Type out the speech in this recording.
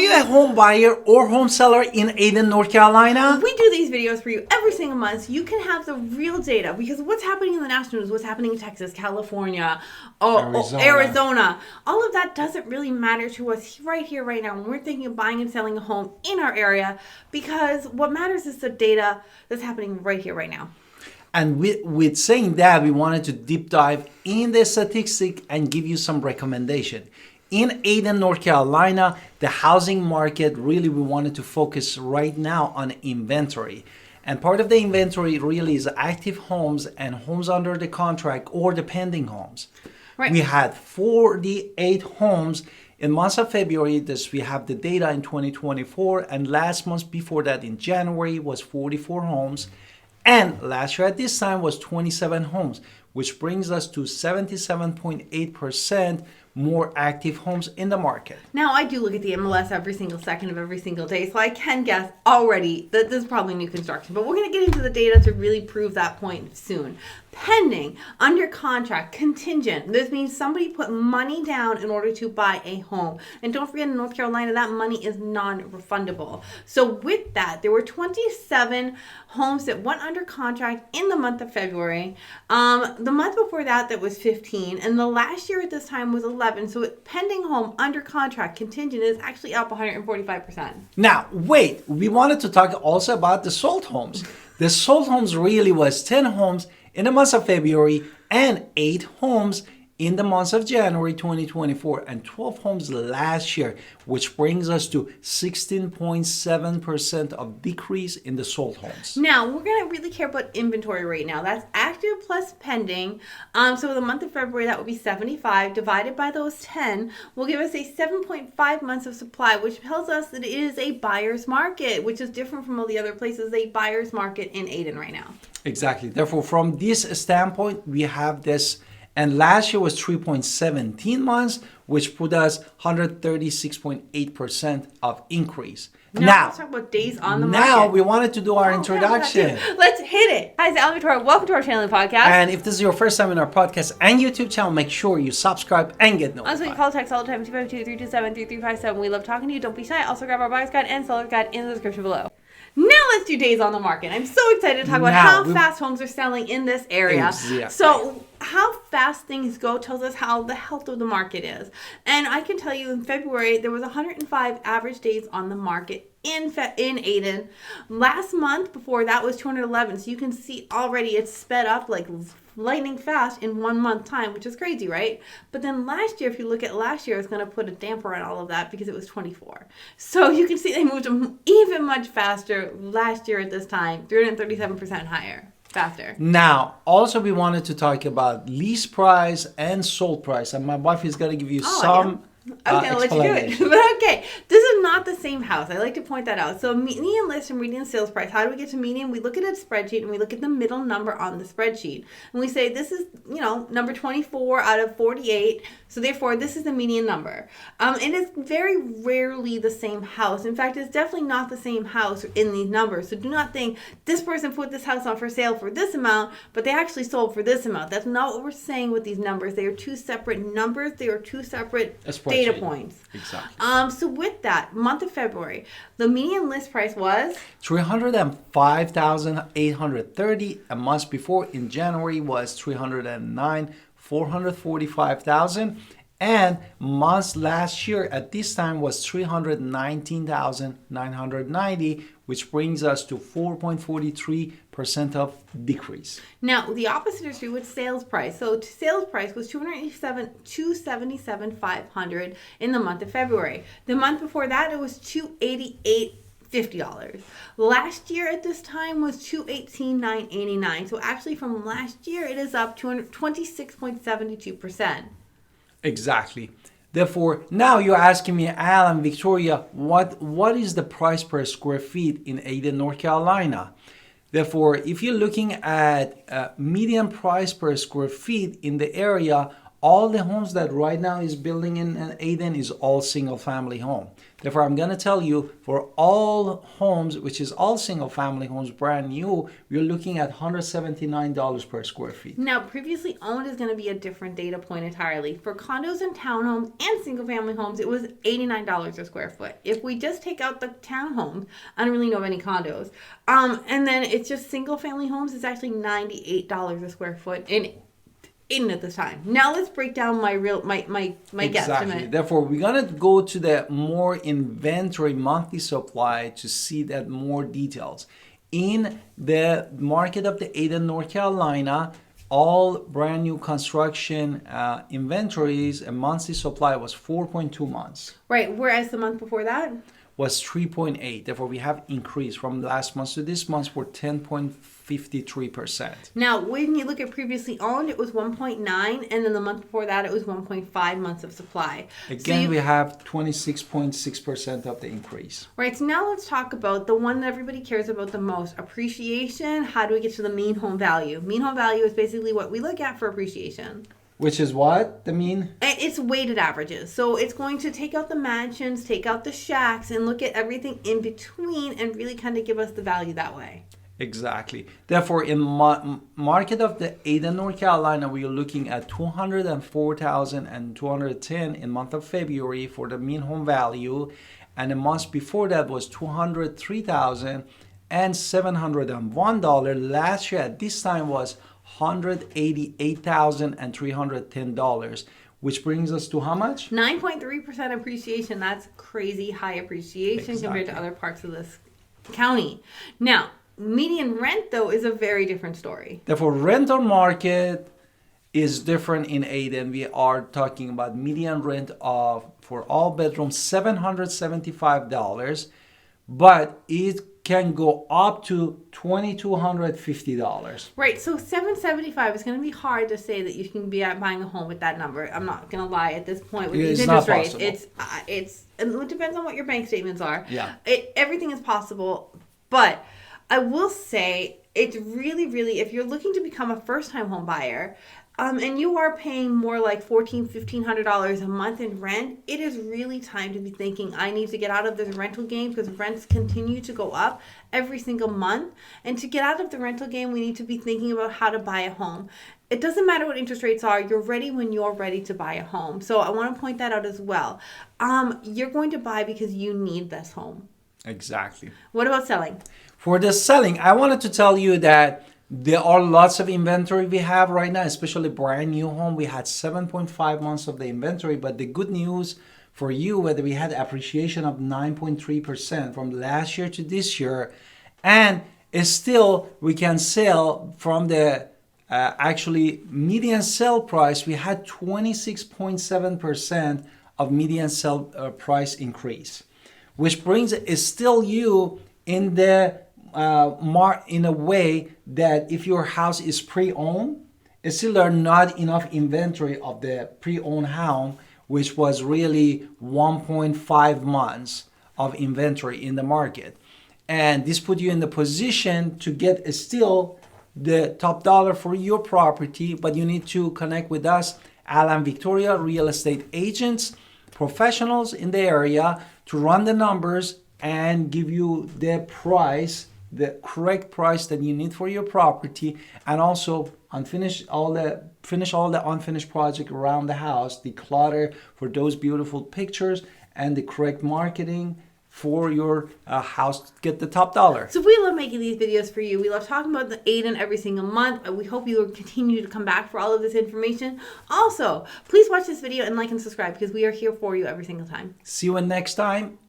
you a home buyer or home seller in Ayden, North Carolina? We do these videos for you every single month so you can have the real data, because what's happening in the national news, what's happening in Texas, California, Arizona, all of that doesn't really matter to us right here, right now, when we're thinking of buying and selling a home in our area, because what matters is the data that's happening right here, right now. And with saying that, we wanted to deep dive in the statistic and give you some recommendation. In Ayden, North Carolina, the housing market, really we wanted to focus right now on inventory. And part of the inventory really is active homes and homes under the contract or the pending homes. Right. We had 48 homes in month of February. This we have the data in 2024, and last month before that in January was 44 homes. And last year at this time was 27 homes, which brings us to 77.8% more active homes in the market. Now, I do look at the MLS every single second of every single day, so I can guess already that this is probably new construction. But we're going to get into the data to really prove that point soon. Pending, under contract, contingent. This means somebody put money down in order to buy a home. And don't forget, in North Carolina, that money is non-refundable. So with that, there were 27 homes that went under contract in the month of February. The month before that, that was 15. And the last year at this time was 11. So pending home, under contract, contingent is actually up 145%. Now, wait, we wanted to talk also about the sold homes. The sold homes really was 10 homes in the month of February and 8 homes in the month of January 2024 and 12 homes last year, which brings us to 16.7% of decrease in the sold homes. Now, we're going to really care about inventory right now. That's active plus pending. So the month of February, that would be 75 divided by those 10 will give us a 7.5 months of supply, which tells us that it is a buyer's market, which is different from all the other places, a buyer's market in Ayden right now. Exactly. Therefore, from this standpoint, we have this. And last year was 3.17 months, which put us 136.8% of increase. Now let's talk about days on the market. Now we wanted to do our introduction. Let's hit it. Hi, it's Alan Victoria. Welcome to our channel and podcast. And if this is your first time in our podcast and YouTube channel, make sure you subscribe and get notified. Also, you call text all the time, 252-327-3357. We love talking to you. Don't be shy. Also, grab our buyer's guide and seller's guide in the description below. Now let's do days on the market. I'm so excited to talk about how fast homes are selling in this area. Exactly. So how fast things go tells us how the health of the market is. And I can tell you in February, there was 105 average days on the market in Ayden. Last month before that was 211. So you can see already it's sped up like lightning fast in 1 month time, which is crazy, right? But then last year, if you look at last year, it's going to put a damper on all of that because it was 24. So you can see they moved even much faster last year at this time, 337% higher. Faster. Now, also we wanted to talk about lease price and sold price, and my wife is going to give you some I'm going to let you do it. But okay, this is not the same house. I like to point that out. So median list and median sales price. How do we get to median? We look at a spreadsheet and we look at the middle number on the spreadsheet. And we say this is, number 24 out of 48. So therefore, this is the median number. And it's very rarely the same house. In fact, it's definitely not the same house in these numbers. So do not think this person put this house on for sale for this amount, but they actually sold for this amount. That's not what we're saying with these numbers. They are two separate numbers. They are two separate data points. Exactly. So with that, month of February, the median list price was $305,830. A month before in January was $309,445,000, and months last year at this time was $319,990, which brings us to 4.43% of decrease. Now, the opposite is true with sales price. So sales price was $277,500 in the month of February. The month before that, it was $288.50. Last year at this time was $218,989. So actually from last year, it is up 26.72%. Exactly. Therefore, now you're asking me, Alan, Victoria, what is the price per square feet in Ayden, North Carolina? Therefore, if you're looking at median price per square feet in the area, all the homes that right now is building in Ayden is all single family home. Therefore, I'm going to tell you for all homes, which is all single family homes, brand new, we're looking at $179 per square feet. Now, previously owned is going to be a different data point entirely. For condos and townhomes and single family homes, it was $89 a square foot. If we just take out the townhomes, I don't really know of any condos, and then it's just single family homes, it's actually $98 a square foot in at this time. Now let's break down my guesstimate. Therefore, we're gonna go to the more inventory monthly supply to see that more details. In the market of the Ayden, North Carolina, all brand new construction inventories, a monthly supply was 4.2 months. Right, whereas the month before that was 3.8. Therefore, we have increased from last month to this month for 10.53%. Now, when you look at previously owned, it was 1.9, and then the month before that, it was 1.5 months of supply. Again, we have 26.6% of the increase. Right, so now let's talk about the one that everybody cares about the most, appreciation. How do we get to the mean home value? Mean home value is basically what we look at for appreciation. Which is what? The mean? It's weighted averages. So it's going to take out the mansions, take out the shacks, and look at everything in between and really kind of give us the value that way. Exactly. Therefore, in market of the Ayden, North Carolina, we are looking at $204,210 in month of February for the mean home value. And the month before that was $203,701. Last year at this time was $188,310, which brings us to how much? 9.3% appreciation. That's crazy high appreciation compared to other parts of this county. Now, median rent, though, is a very different story. Therefore, rental market is different in Ayden. We are talking about median rent of, for all bedrooms, $775, but it can go up to $2,250. Right, so $775 is going to be hard to say that you can be buying a home with that number. I'm not going to lie at this point with these interest rates. It depends on what your bank statements are. Yeah, everything is possible, but I will say it's really, really, if you're looking to become a first-time home buyer, and you are paying more like $1,400, $1,500 a month in rent, it is really time to be thinking, I need to get out of this rental game because rents continue to go up every single month. And to get out of the rental game, we need to be thinking about how to buy a home. It doesn't matter what interest rates are. You're ready when you're ready to buy a home. So I want to point that out as well. You're going to buy because you need this home. Exactly. What about selling? For the selling, I wanted to tell you that there are lots of inventory we have right now, especially brand new home. We had 7.5 months of the inventory, but the good news for you, whether we had appreciation of 9.3% from last year to this year, and still we can sell from the actually median sell price. We had 26.7% of median sell price increase, which brings still you in the in a way that if your house is pre-owned, still there are not enough inventory of the pre-owned home, which was really 1.5 months of inventory in the market. And this put you in the position to get still the top dollar for your property, but you need to connect with us, Alan Victoria Real Estate agents, professionals in the area, to run the numbers and give you the price, the correct price that you need for your property, and also finish all the unfinished project around the house, declutter for those beautiful pictures, and the correct marketing for your house to get the top dollar. So we love making these videos for you. We love talking about the Ayden every single month. We hope you will continue to come back for all of this information. Also, please watch this video and like and subscribe because we are here for you every single time. See you next time.